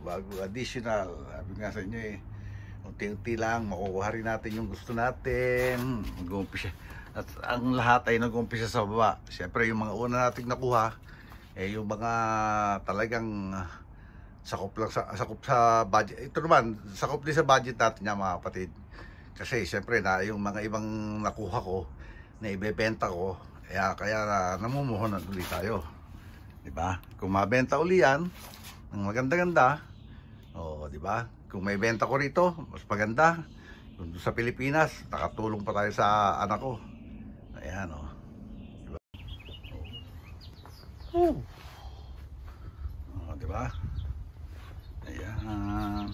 Bago additional. Sabi nga sa inyo unti-unti lang makukuha rin natin yung gusto natin. Mag-uumpisa. At ang lahat ay nag-uumpisa sa baba. Siyempre yung mga una nating nakuha, yung mga talagang sakop sa budget. Ito naman, sakop din sa budget natin mga kapatid. Kasi siyempre na yung mga ibang nakuha ko, na ibebenta ko, kaya namumuhunan ulit tayo. Diba? Kung mabenta uli yan ng maganda-ganda, diba? Kung may benta ko rito, mas maganda. Kung sa Pilipinas, nakatulong pa tayo sa anak ko. Ayan, diba? Diba? Ayan.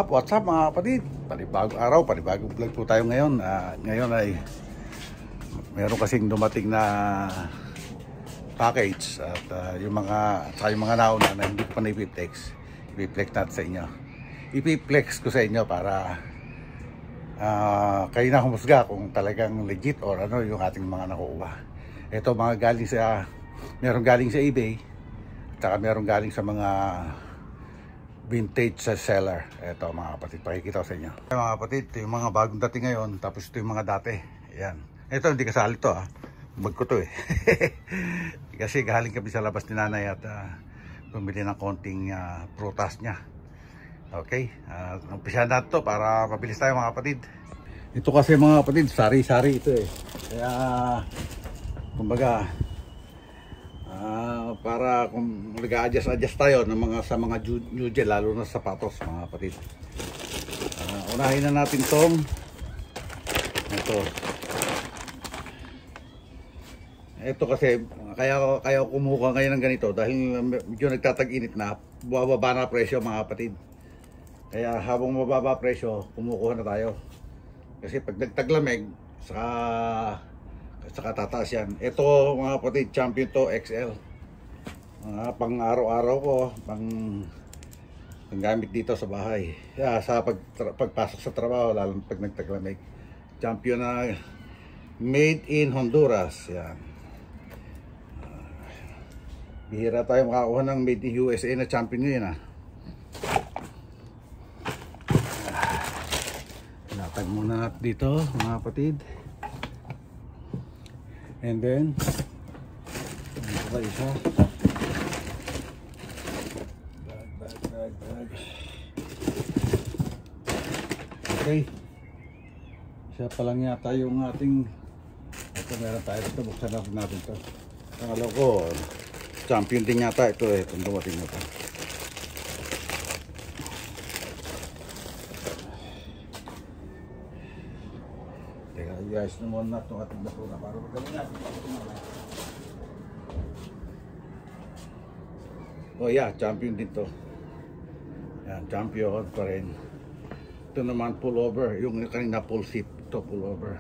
What's up mga kapatid? Panibagong araw, panibagong vlog po tayo ngayon. Ngayon ay meron kasing dumating na package at yung mga nauna na hindi ko pa na-ipiplex natin sa inyo. Ipiplex ko sa inyo para kayo na humusga kung talagang legit or ano yung ating mga nakuha. Ito mga galing meron galing sa eBay at saka meron galing sa mga vintage sa seller. Ito mga kapatid, pakikita ko sa inyo. Mga kapatid, ito yung mga bagong dating ngayon, tapos ito yung mga dati. Ayan. Ito hindi kasali to bag ko to kasi galing kami sa labas ni nanay at bumili ng konting prutas niya. Okay, umpisahan natin to para mabilis tayo mga kapatid. Ito kasi mga kapatid, sari-sari ito kaya kumbaga para kung nag-adjust tayo sa mga new gel, lalo na sapatos mga kapatid. Unahin na natin ito kasi kaya kumuha ngayon ng ganito dahil medyo nagtatag-init na, bababa na presyo mga kapatid. Kaya habang mababa presyo, kumukuha na tayo kasi pag nagtaglamig saka tataas yan. Ito mga kapatid, Champion to XL. Pang araw-araw ko, pang gamit dito sa bahay. Sa pagpasok sa trabaho, lalo pag nagtaglamig. Champion na made in Honduras. Yan. Bihira tayo makakuha ng made in USA na champion ngayon Natag muna natin dito mga kapatid. And then ito pa isa. Okay, siya pa lang yata yung ating ito. Meron tayo ito, buksan natin ito. Akala ko champion din yata ito itong dumating na ito. Teka, guys, naman na itong ating basura para magaling natin. Champion din to. Yan, champion pa rin. Ito naman pullover, yung kanina full zip, ito pullover.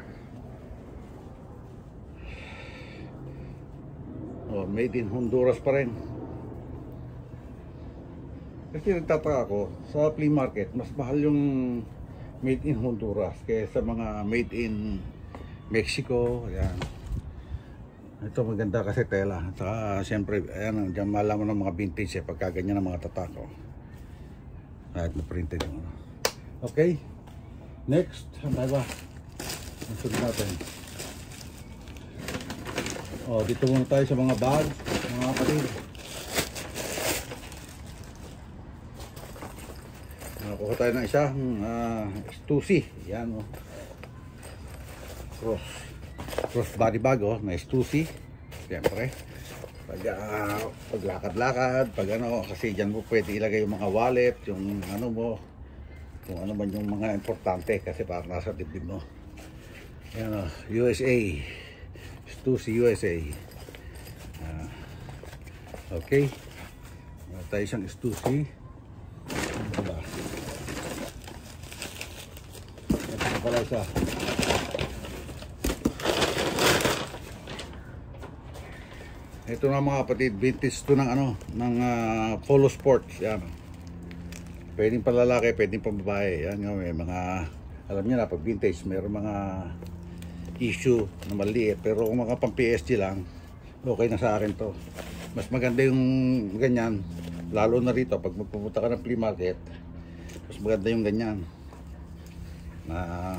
Made in Honduras pa rin. Kasi nagtataka ako, sa flea market mas mahal yung made in Honduras kaysa mga made in Mexico. Yan. Ito maganda kasi tela. Saka siyempre, ayan, dyan malaman ng mga vintage pagka ganyan ang mga tatako. Kahit na printed yung Okay, next, ano ba? Nasunod natin. Dito muna tayo sa mga bag, mga kapatid. Nakuha tayo ng isa, Stussy. Yan cross body bag na Stussy. Siyempre. Pag paglakad-lakad, pag ano, kasi dyan mo pwede ilagay yung mga wallet, yung ano mo, kung ano man yung mga importante kasi para nasa dibdib mo. Yan o, USA, Stussy USA. Okay, tayo siyang Stussy. Diba? Ito na pala isa. Ito na mga kapatid, vintage to ng ano, ng Polo Sports. Yan. Pwedeng panlalaki, pwedeng pambabae. Yan nga, may mga, alam niyo na, pag vintage, mayroong mga issue na maliit. Pero kung mga pang PSG lang, okay na sa akin to. Mas maganda yung ganyan, lalo na rito, pag magpupunta ka ng flea market, mas maganda yung ganyan. Na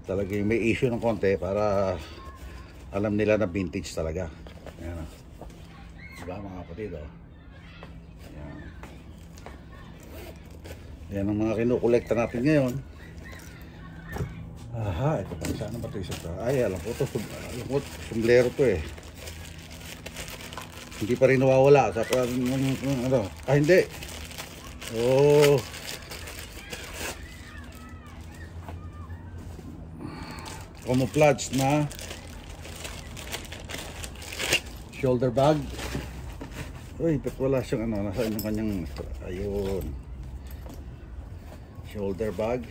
talagang may issue ng konti para alam nila na vintage talaga. Ayan o. Diba mga kapatid o. Ayan. Ayan ang mga kinukolekta natin ngayon. Aha, ito pa. Saan ba ito isa ito? Ay, alam ko ito. Sumblero to eh. Hindi pa rin nawawala. Sa ano. Ah, hindi. Oh. Camouflage na shoulder bag. Uy, ba't wala siyang ano, nasaan yung kanyang, ayun, shoulder bag,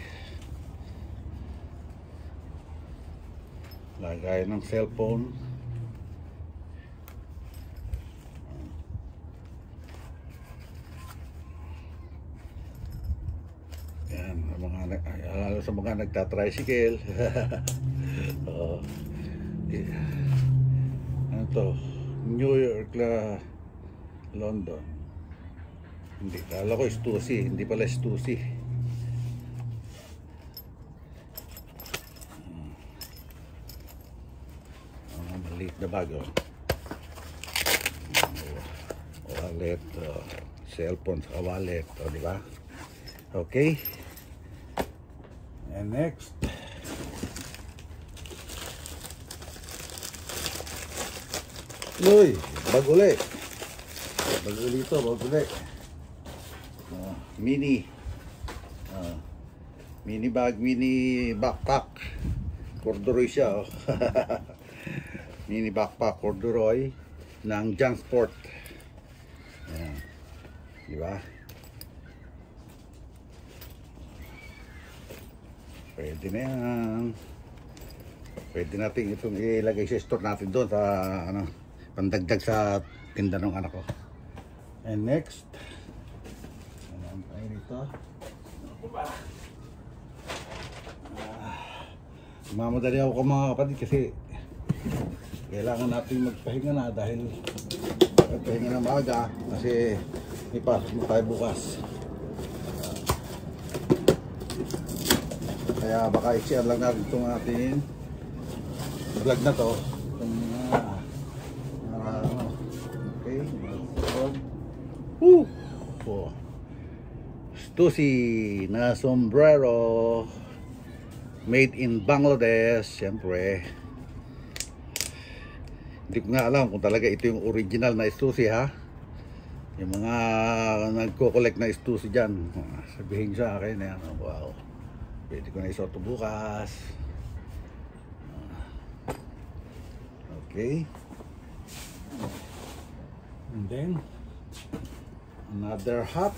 lagay ng cellphone. Yan, lalo sa mga nagtatricycle. Ano to? New York London. Hindi, kala ko Stussy, hindi pala Stussy. Maliit na bag oh. Wallet, cellphone sa wallet, di ba? Okay. And next, uy, bag uli. Bag uli ito, bag uli. Mini bag, mini backpack. Corduroy siya, oh. Mini backpack, corduroy ng JanSport. Ayan. Diba? Pwede na yan. Pwede natin itong ilagay sa store natin doon sa ano, pandagdag sa tinda ng anak ko. And next, ayan tayo dito. Mamadali ako mga kapatid kasi kailangan natin magpahinga na dahil magpahinga na maaga kasi may pasok mo tayo bukas. Kaya baka i-share lang natin itong ating vlog na to. Okay. Stussy na sombrero made in Bangladesh. Siyempre hindi ko nga alam kung talaga ito yung original na Stussy ha. Yung mga nagko-collect na Stussy dyan, sabihin sa akin yan. Wow, pwede ko na isuot bukas. Okay. And then another hat.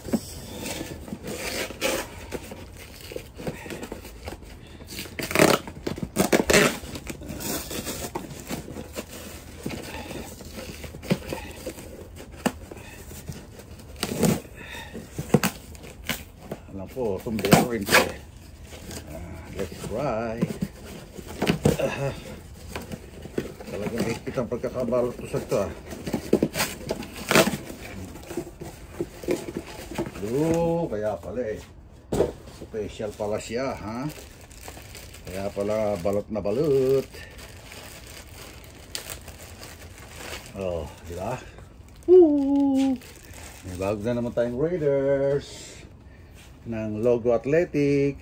Alam po, sombrero rin po. Let's try. Talagang higpit ang pagkakabalot ko sa ito ah. Kaya pala eh. Special pala siya ha. Kaya pala balot na balot. Oh, di ba? May bago na naman tayong Raiders ng logo Athletic.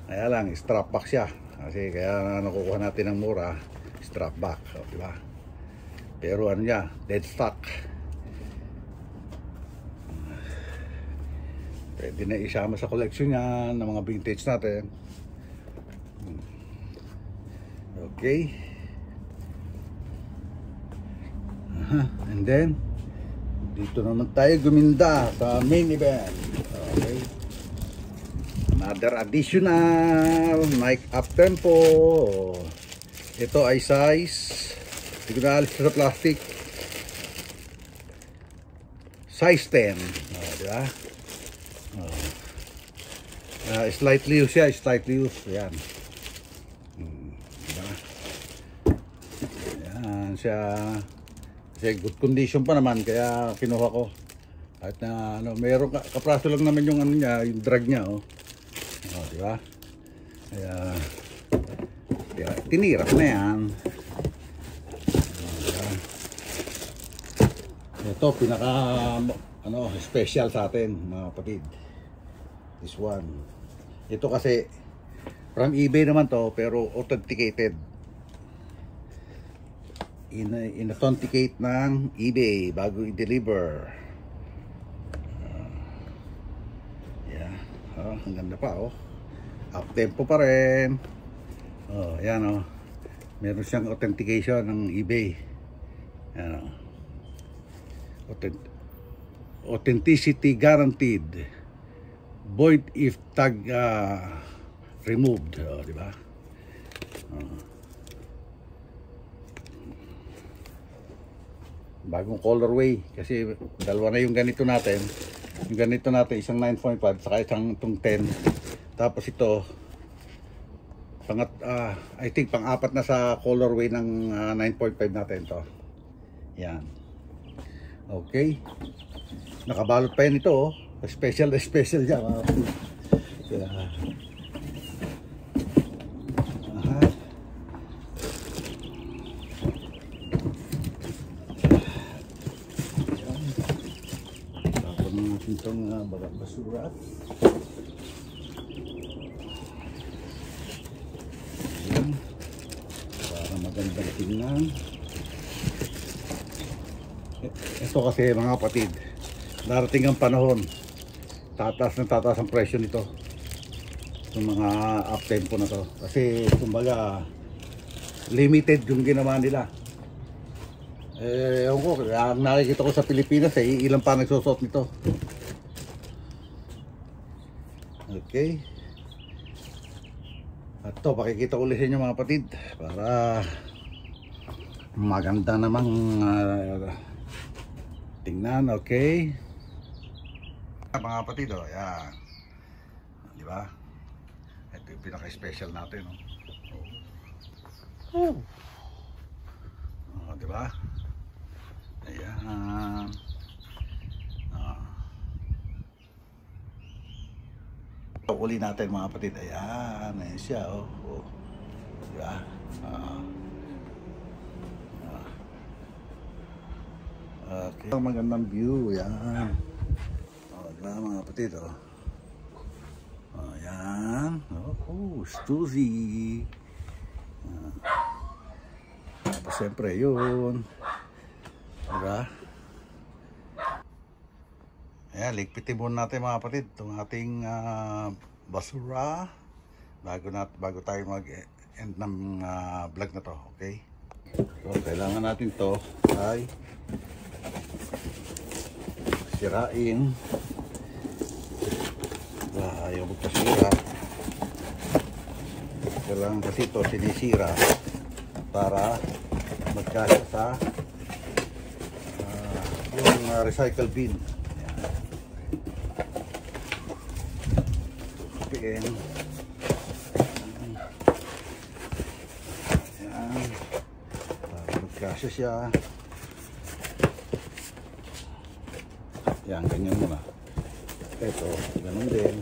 Kaya lang, strap back siya. Kasi kaya nakukuha natin ng mura, strap back. So, di ba? Pero ano niya, dead stock. Pwede na isama sa collection niya ng mga vintage natin. Okay. And then dito naman tayo guminda sa main event. Okay. Another additional Nike Uptempo. Ito ay size, hindi ko na alis sa plastic, size 10. Diba? Slightly loose siya, slightly loose. Ayan. Diba? Ayan siya. Kasi good condition pa naman, kaya kinuha ko. At na ano, mayroon kapraso lang naman yung ano niya, yung drag niya, oh. Oh, di ba? Kaya tinirap na yan. Ito pinaka ano, special sa atin, mga kapatid. This one. Ito kasi from eBay naman to, pero authenticated. In-authenticate ng eBay bago i-deliver. Ang ganda pa, oh. Uptempo pa rin. Oh, ayan, oh. Meron siyang authentication ng eBay. Ayan, oh. Authenticity guaranteed. Void if tag removed. Oh, di ba? Oh. Bagong colorway kasi dalawa na yung ganito natin. Yung ganito natin isang 9.5 saka isang itong 10. Tapos ito I think pang-apat na sa colorway ng 9.5 natin to. Yan. Okay. Nakabalot pa yan ito, oh. Special na special yan. Itong bagat basura. Ayan. Para magandang tingnan. Ito kasi mga kapatid, darating ang panahon, tataas ang presyo nito. Itong mga uptempo na to. Kasi kumbaga limited yung ginawa nila. Ewan ko, ang nakikita ko sa Pilipinas ilang pa nagsusot nito. Okay. At to, pakikita ko ulit sa inyo mga kapatid para maganda namang tingnan. Okay. Mga kapatid, oh, yan. Di ba? Ito yung pinaka-special natin, oh. Oh, di ba? Ayan. Uli natin mga kapatid. Ayan. Ayan siya, oh. Oh. Diba? Okay. Magandang view. Ayan. Oh, diba mga kapatid, oh. Oh, ayan. Oh, Stuzy. Tapos siyempre yun. Diba? Ayan, ligpitin muna natin mga kapatid itong ating basura bago tayo mag-end ng vlog na to. Okay? So, kailangan natin to ay sirain. Ayaw magkasira. Kailangan kasi ito sinisira para magkasya sa yung recycle bin. Ayan. Ayan. Magkasya siya. Yan, ganyan muna. Ito, ganun din.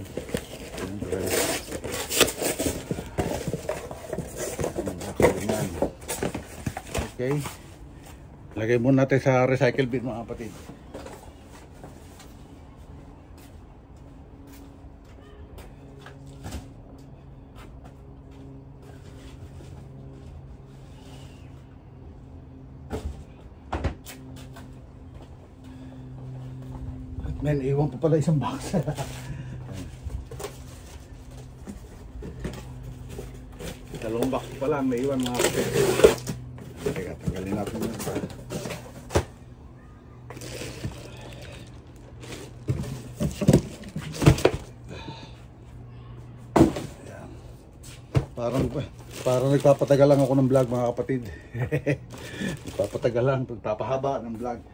Siyempre. Ganyan. Okay. Lagay muna natin sa recycle bin mga kapatid. Men, iwan pa pala isang box. Dalawang box pa lang, may iwan mga kapatid. Teka, tanggalin natin yun. Parang nagpapatagal lang ako ng vlog mga kapatid. Nagpapatagal lang, nagpapahaba ng vlog.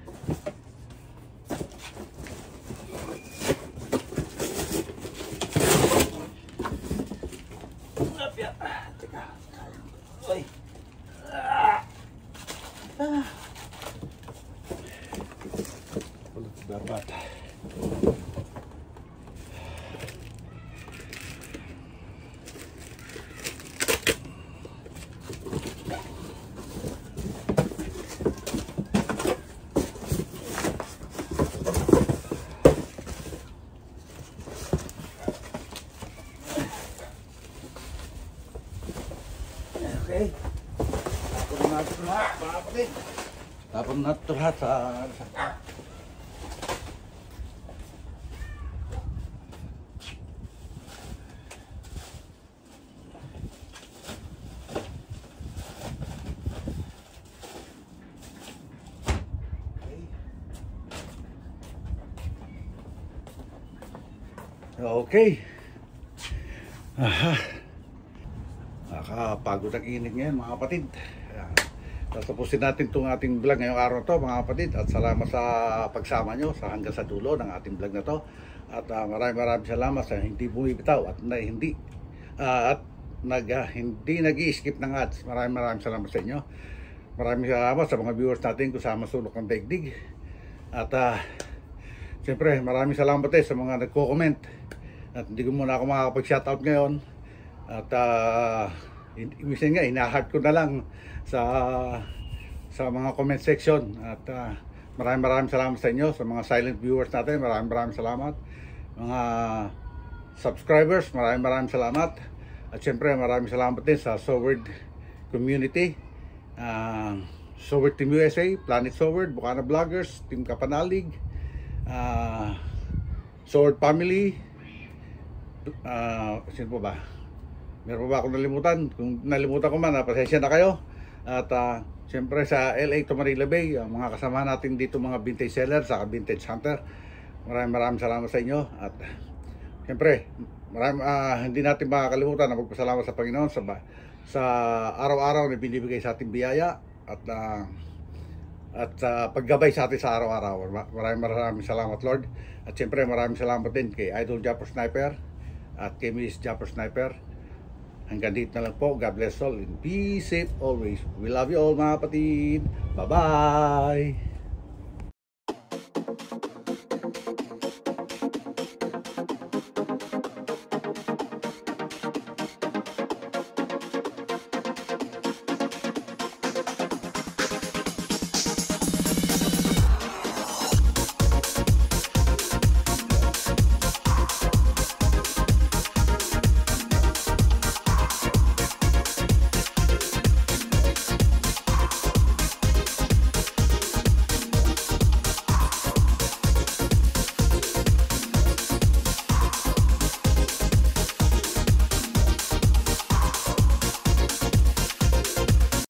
Teka. Oy. Ulit dapat. Okay. Tapon natin ito lahat, mga kapatid. Tapon natin ito lahat sa... Okay. Aha. Nakakapagod ang init ngayon mga kapatid. Tatapusin natin itong ating vlog ngayong araw na to mga kapatid. At salamat sa pagsama nyo sa hanggang sa dulo ng ating vlog na to. At maraming salamat sa hindi bumibitaw at hindi nag-i-skip ng ads. Maraming salamat sa inyo. Maraming salamat sa mga viewers natin kung sama sulok ng daigdig. At siyempre maraming salamat sa mga nagko-comment. At hindi ko muna ako makakapag-shoutout ngayon. At minsan nga ina-heart ko na lang sa mga comment section. At maraming salamat sa inyo, sa mga silent viewers natin. Maraming salamat. Mga subscribers, maraming salamat. At syempre maraming salamat din sa Soward community, Soward Team USA, Planet Soward, Bukana Vloggers, Team Kapanalig, Soward Family. Sino po ba? Meron pa ba akong nalimutan? Kung nalimutan ko man, pasensya na kayo. At siyempre sa LA to Manila Bay, mga kasama natin dito, mga vintage seller, saka vintage hunter. Maraming salamat sa inyo. At siyempre, hindi natin makakalimutan na magpasalamat sa Panginoon sa araw-araw na binibigay sa ating biyaya at paggabay sa atin sa araw-araw. Maraming salamat, Lord. At siyempre, maraming salamat din kay Idol Japper Sniper at kay Miss Japper Sniper. Hanggang dito na lang po. God bless all and be safe always. We love you all mga kapatid. Bye-bye!